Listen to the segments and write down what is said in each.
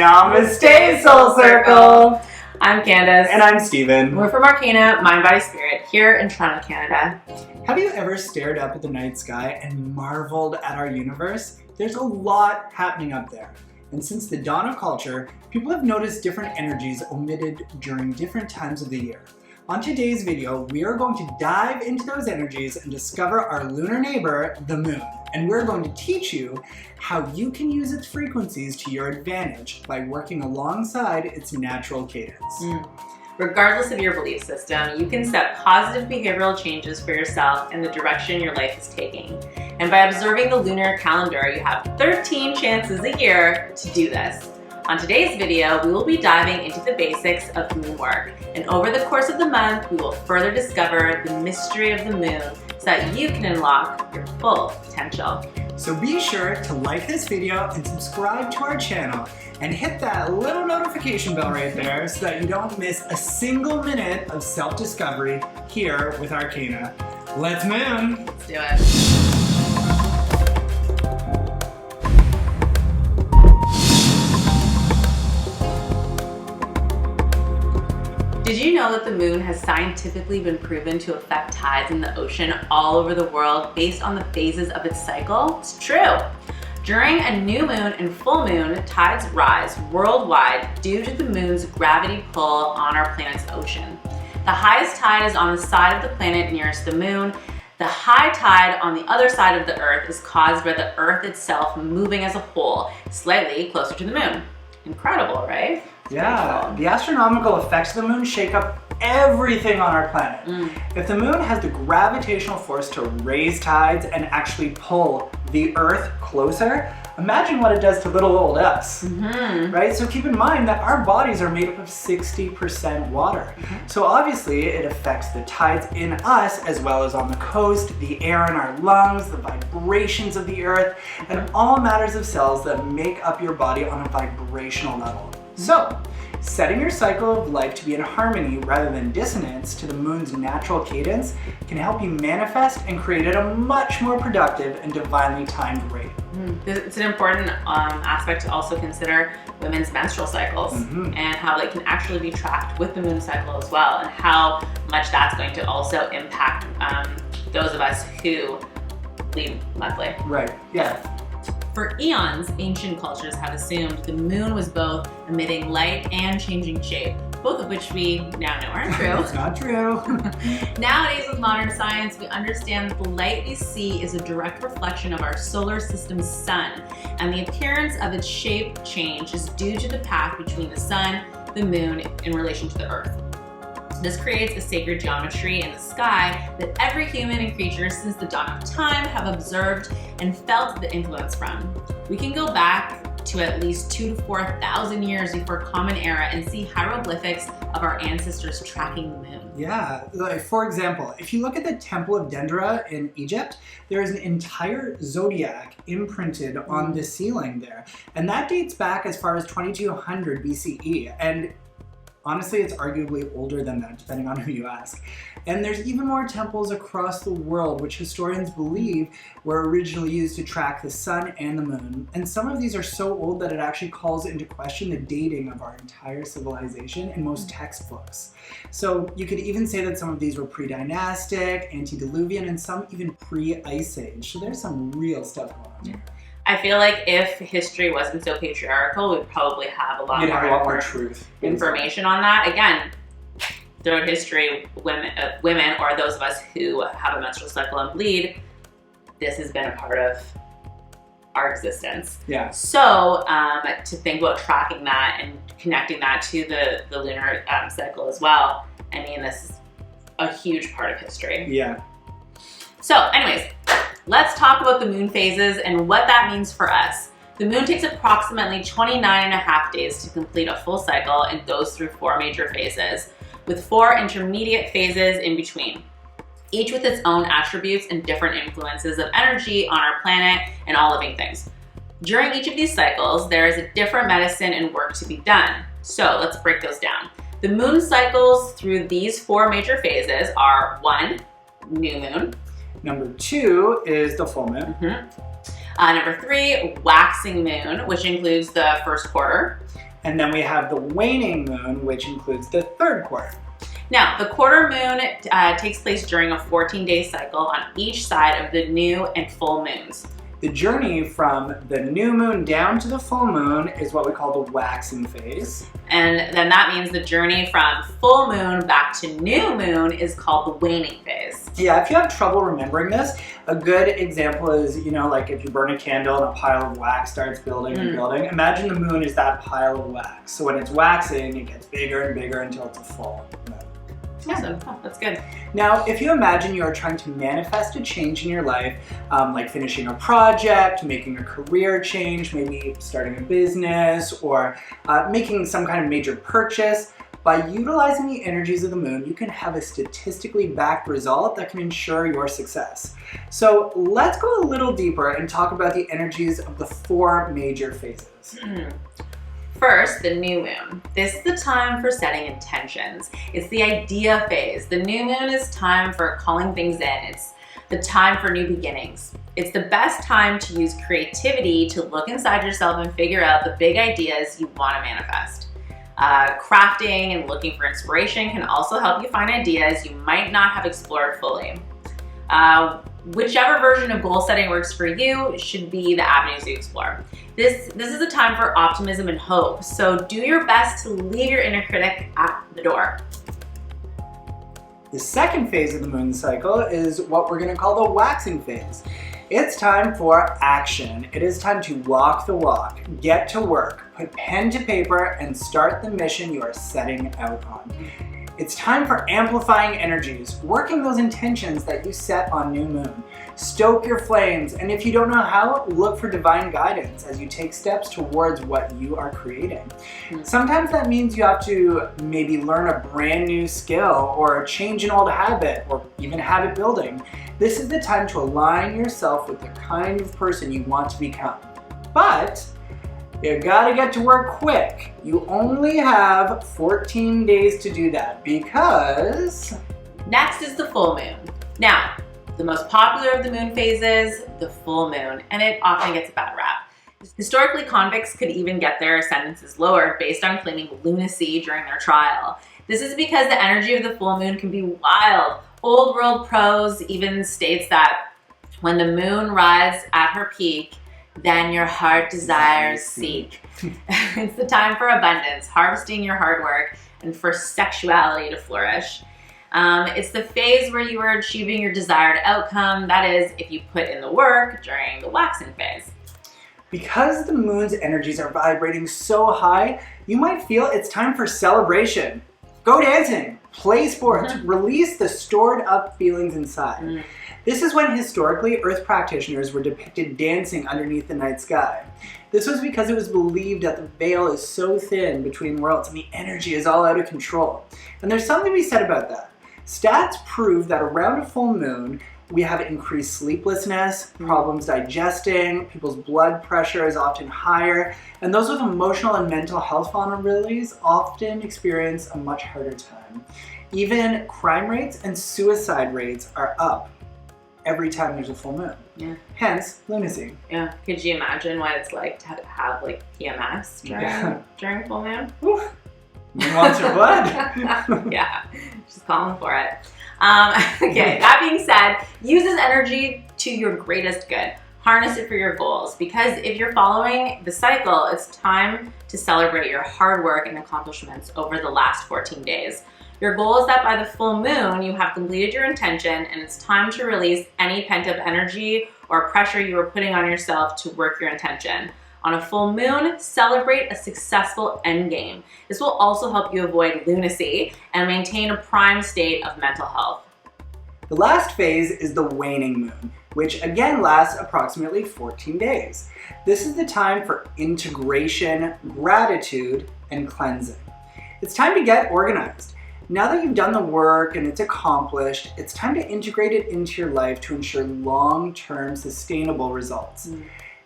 Namaste, Soul Circle! I'm Candace. And I'm Steven. We're from Arcana, Mind, Body, Spirit, here in Toronto, Canada. Have you ever stared up at the night sky and marveled at our universe? There's a lot happening up there. And since the dawn of culture, people have noticed different energies emitted during different times of the year. On today's video, we are going to dive into those energies and discover our lunar neighbor, the moon. And we're going to teach you how you can use its frequencies to your advantage by working alongside its natural cadence. Regardless of your belief system, you can set positive behavioral changes for yourself and the direction your life is taking. And by observing the lunar calendar, you have 13 chances a year to do this. On today's video, we will be diving into the basics of moon work. And over the course of the month, we will further discover the mystery of the moon so that you can unlock your full potential. So be sure to like this video and subscribe to our channel and hit that little notification bell right there so that you don't miss a single minute of self-discovery here with Arcana. Let's moon! Let's do it. Did you know that the moon has scientifically been proven to affect tides in the ocean all over the world based on the phases of its cycle? It's true. During a new moon and full moon, tides rise worldwide due to the moon's gravity pull on our planet's ocean. The highest tide is on the side of the planet nearest the moon. The high tide on the other side of the Earth is caused by the Earth itself moving as a whole, slightly closer to the moon. Incredible, right? Yeah, the astronomical effects of the moon shake up everything on our planet. If the moon has the gravitational force to raise tides and actually pull the Earth closer, imagine what it does to little old us, right? So keep in mind that our bodies are made up of 60% water. So obviously it affects the tides in us as well as on the coast, the air in our lungs, the vibrations of the Earth, and all matters of cells that make up your body on a vibrational level. So, setting your cycle of life to be in harmony rather than dissonance to the moon's natural cadence can help you manifest and create at a much more productive and divinely timed rate. It's an important aspect to also consider women's menstrual cycles and how they can actually be tracked with the moon cycle as well, and how much that's going to also impact those of us who lead monthly. Right, yeah. For eons, ancient cultures have assumed the moon was both emitting light and changing shape, both of which we now know aren't true. It's not true. Nowadays, with modern science, we understand that the light we see is a direct reflection of our solar system's sun, and the appearance of its shape change is due to the path between the sun, the moon, in relation to the Earth. This creates a sacred geometry in the sky that every human and creature since the dawn of time have observed and felt the influence from. We can go back to at least 2,000 to 4,000 years before Common Era and see hieroglyphics of our ancestors tracking the moon. Yeah, like for example, if you look at the Temple of Dendera in Egypt, there is an entire zodiac imprinted on the ceiling there. And that dates back as far as 2200 BCE. And honestly, it's arguably older than that, depending on who you ask. And there's even more temples across the world, which historians believe were originally used to track the sun and the moon. And some of these are so old that it actually calls into question the dating of our entire civilization in most textbooks. So you could even say that some of these were pre-dynastic, antediluvian, and some even pre-ice age. So there's some real stuff going on here. I feel like if history wasn't so patriarchal, we'd probably have a lot more truth information on that. Again, throughout history, women or those of us who have a menstrual cycle and bleed, this has been a part of our existence. Yeah. So to think about tracking that and connecting that to the lunar cycle as well, I mean, this is a huge part of history. Yeah. So anyways, let's talk about the moon phases and what that means for us. The moon takes approximately 29.5 days to complete a full cycle and goes through 4 major phases, with 4 intermediate phases in between, each with its own attributes and different influences of energy on our planet and all living things. During each of these cycles, there is a different medicine and work to be done. So let's break those down. The moon cycles through these 4 major phases are 1, new moon. Number 2 is the full moon. Number 3, waxing moon, which includes the first quarter. And then we have the waning moon, which includes the third quarter. Now, the quarter moon takes place during a 14-day cycle on each side of the new and full moons. The journey from the new moon down to the full moon is what we call the waxing phase. And then that means the journey from full moon back to new moon is called the waning phase. Yeah, if you have trouble remembering this, a good example is, like if you burn a candle and a pile of wax starts building and building. Imagine the moon is that pile of wax. So when it's waxing, it gets bigger and bigger until it's a full moon. Awesome. Oh, that's good. Now, if you imagine you are trying to manifest a change in your life, like finishing a project, making a career change, maybe starting a business, or making some kind of major purchase, by utilizing the energies of the moon, you can have a statistically backed result that can ensure your success. So let's go a little deeper and talk about the energies of the 4 major phases. First, the new moon. This is the time for setting intentions. It's the idea phase. The new moon is time for calling things in. It's the time for new beginnings. It's the best time to use creativity to look inside yourself and figure out the big ideas you want to manifest. Crafting and looking for inspiration can also help you find ideas you might not have explored fully. Whichever version of goal setting works for you should be the avenues you explore. This is a time for optimism and hope, so do your best to leave your inner critic at the door. The second phase of the moon cycle is what we're going to call the waxing phase. It's time for action. It is time to walk the walk, get to work, put pen to paper, and start the mission you are setting out on. It's time for amplifying energies, working those intentions that you set on new moon. Stoke your flames, and if you don't know how, look for divine guidance as you take steps towards what you are creating. Sometimes that means you have to maybe learn a brand new skill or change an old habit or even habit building. This is the time to align yourself with the kind of person you want to become. But you gotta get to work quick. You only have 14 days to do that because... Next is the full moon. Now, the most popular of the moon phases, the full moon, and it often gets a bad rap. Historically, convicts could even get their sentences lowered based on claiming lunacy during their trial. This is because the energy of the full moon can be wild. Old world prose even states that when the moon rides at her peak, then your heart desires seek. It's the time for abundance, harvesting your hard work, and for sexuality to flourish. It's the phase where you are achieving your desired outcome. That is, if you put in the work during the waxing phase. Because the moon's energies are vibrating so high, you might feel it's time for celebration. Go dancing, play sports, release the stored up feelings inside. This is when historically Earth practitioners were depicted dancing underneath the night sky. This was because it was believed that the veil is so thin between worlds and the energy is all out of control. And there's something to be said about that. Stats prove that around a full moon, we have increased sleeplessness, problems digesting, people's blood pressure is often higher, and those with emotional and mental health vulnerabilities often experience a much harder time. Even crime rates and suicide rates are up every time there's a full moon. Yeah. Hence, lunacy. Yeah. Could you imagine what it's like to have like PMS during full moon? Oof. Moon wants your blood. Yeah, just calling for it. Okay, that being said, use this energy to your greatest good. Harness it for your goals, because if you're following the cycle, it's time to celebrate your hard work and accomplishments over the last 14 days. Your goal is that by the full moon, you have completed your intention and it's time to release any pent-up energy or pressure you were putting on yourself to work your intention. On a full moon, celebrate a successful end game. This will also help you avoid lunacy and maintain a prime state of mental health. The last phase is the waning moon, which again lasts approximately 14 days. This is the time for integration, gratitude, and cleansing. It's time to get organized. Now that you've done the work and it's accomplished, it's time to integrate it into your life to ensure long-term sustainable results.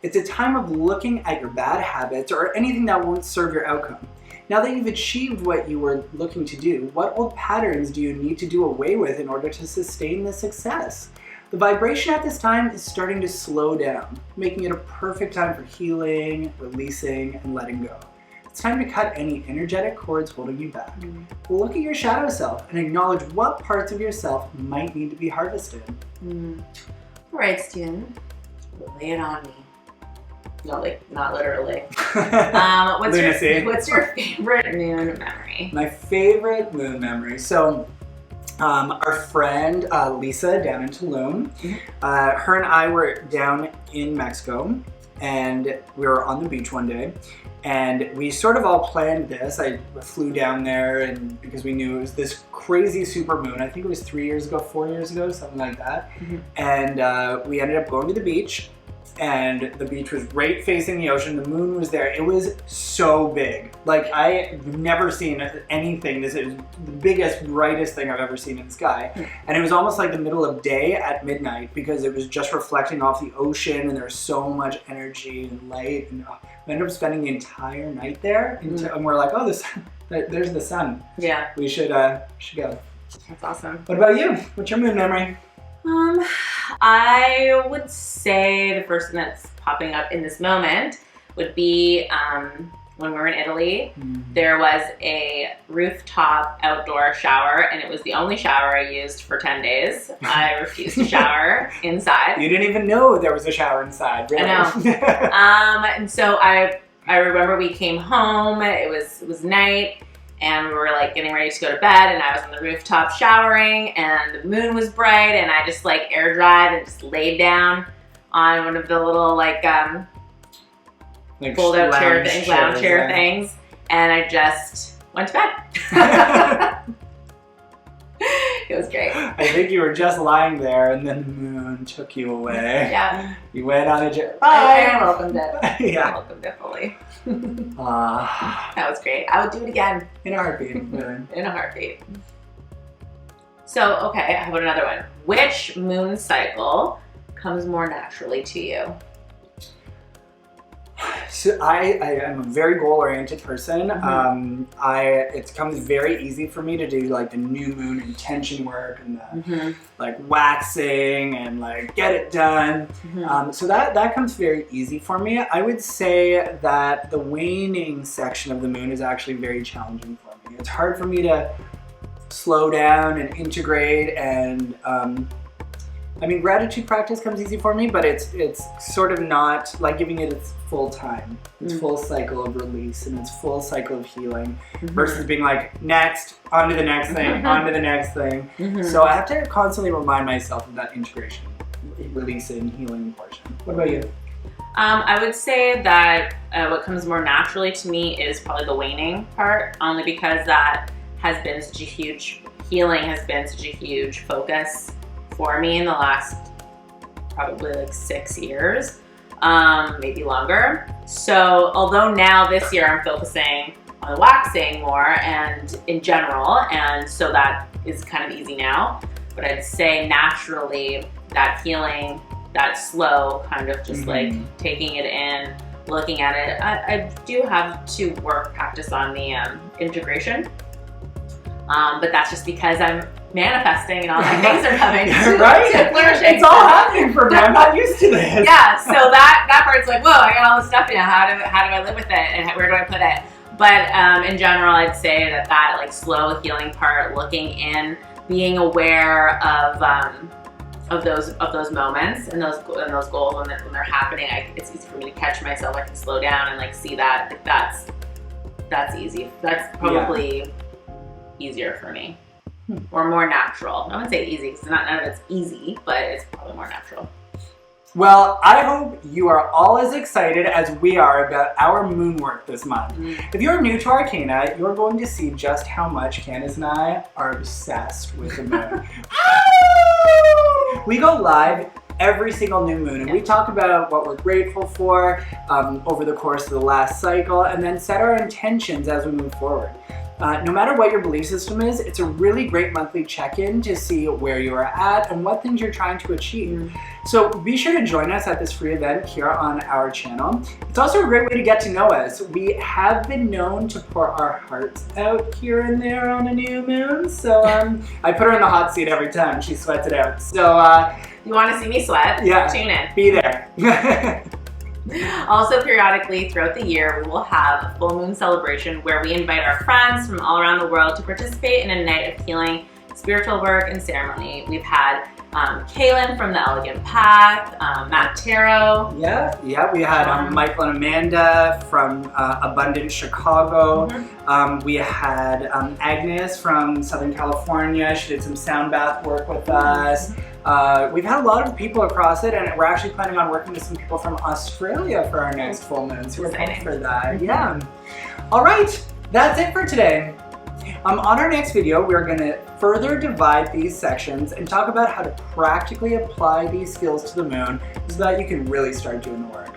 It's a time of looking at your bad habits or anything that won't serve your outcome. Now that you've achieved what you were looking to do, what old patterns do you need to do away with in order to sustain the success? The vibration at this time is starting to slow down, making it a perfect time for healing, releasing, and letting go. it's time to cut any energetic cords holding you back. Look at your shadow self and acknowledge what parts of yourself might need to be harvested. All right, Steven, lay it on me. No, like, not literally. What's your favorite moon memory? My favorite moon memory. So, our friend Lisa down in Tulum, her and I were down in Mexico, and we were on the beach one day, and we sort of all planned this. I flew down there, and because we knew it was this crazy super moon. I think it was 3 years ago, 4 years ago, something like that. And we ended up going to the beach. And the beach was right facing the ocean. The moon was there. It was so big. Like, I've never seen anything. This is the biggest, brightest thing I've ever seen in the sky. And it was almost like the middle of day at midnight because it was just reflecting off the ocean, and there was so much energy and light. And we ended up spending the entire night there. And we're like, oh, there's the sun. Yeah. We should go. That's awesome. What about you? What's your moon memory? I would say the first thing that's popping up in this moment would be when we were in Italy. There was a rooftop outdoor shower, and it was the only shower I used for 10 days. I refused to shower inside. You didn't even know there was a shower inside, really. I know. And so I remember we came home, it was night, and we were like getting ready to go to bed, and I was on the rooftop showering, and the moon was bright, and I just like air dried and just laid down on one of the little like fold out lounge chair things, and I just went to bed. It was great. I think you were just lying there, and then the moon took you away. Yeah. You went on a journey. I welcomed it. Yeah. I welcomed it fully. That was great. I would do it again. In a heartbeat. In a heartbeat. So, okay, how about another one? Which moon cycle comes more naturally to you? So I am a very goal-oriented person. It comes very easy for me to do like the new moon intention work and the like waxing and like get it done. So that comes very easy for me. I would say that the waning section of the moon is actually very challenging for me. It's hard for me to slow down and integrate, and I mean, gratitude practice comes easy for me, but it's sort of not like giving it its full time, its full cycle of release and its full cycle of healing, versus being like, next, on to the next thing, on to the next thing. So I have to constantly remind myself of that integration, releasing, healing portion. What about you? I would say that what comes more naturally to me is probably the waning part, only because that has been such a huge, healing has been such a huge focus for me in the last probably like 6 years, maybe longer. So although now this year I'm focusing on the waxing more and in general, and so that is kind of easy now, but I'd say naturally that healing, that slow kind of just like taking it in, looking at it, I do have to practice on the integration. But that's just because I'm manifesting and all my things are coming to flourishing. It's all happening for me. I'm not used to this. Yeah, so that part's like, whoa, I got all this stuff now. How do I live with it, and where do I put it? But in general, I'd say that like slow healing part, looking in, being aware of those moments and those goals when they're happening. It's easy for me to catch myself. I can slow down and like see that. Like, that's easy. That's probably easier for me, or more natural. I wouldn't say easy because none of it's easy, but it's probably more natural. Well, I hope you are all as excited as we are about our moon work this month. If you're new to Arcana, you're going to see just how much Candace and I are obsessed with the moon. We go live every single new moon, and we talk about what we're grateful for over the course of the last cycle, and then set our intentions as we move forward. No matter what your belief system is, it's a really great monthly check-in to see where you are at and what things you're trying to achieve. So be sure to join us at this free event here on our channel. It's also a great way to get to know us. We have been known to pour our hearts out here and there on a new moon. So I put her in the hot seat every time. She sweats it out. So you want to see me sweat? Yeah, tune in. Be there. Also, periodically throughout the year, we will have a full moon celebration where we invite our friends from all around the world to participate in a night of healing, spiritual work, and ceremony. We've had Kaylin from The Elegant Path, Matt Taro. Yeah, we had Michael and Amanda from Abundant Chicago. We had Agnes from Southern California. She did some sound bath work with us. We've had a lot of people across it, and we're actually planning on working with some people from Australia for our next full moon. So we're excited for that. Yeah. All right, that's it for today. On our next video, we're going to further divide these sections and talk about how to practically apply these skills to the moon so that you can really start doing the work.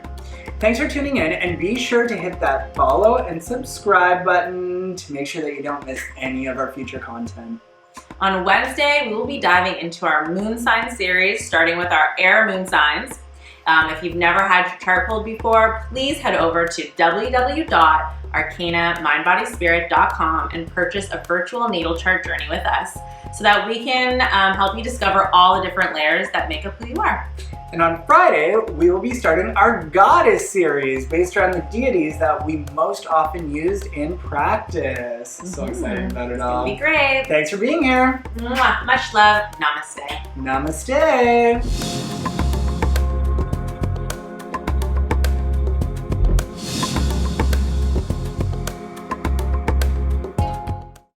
Thanks for tuning in, and be sure to hit that follow and subscribe button to make sure that you don't miss any of our future content. On Wednesday, we will be diving into our moon sign series, starting with our air moon signs. If you've never had your chart pulled before, please head over to www.arcanamindbodyspirit.com and purchase a virtual natal chart journey with us so that we can help you discover all the different layers that make up who you are. And on Friday, we will be starting our Goddess series based around the deities that we most often used in practice. So excited about it all. It's gonna be great. Thanks for being here. Much love. Namaste. Namaste.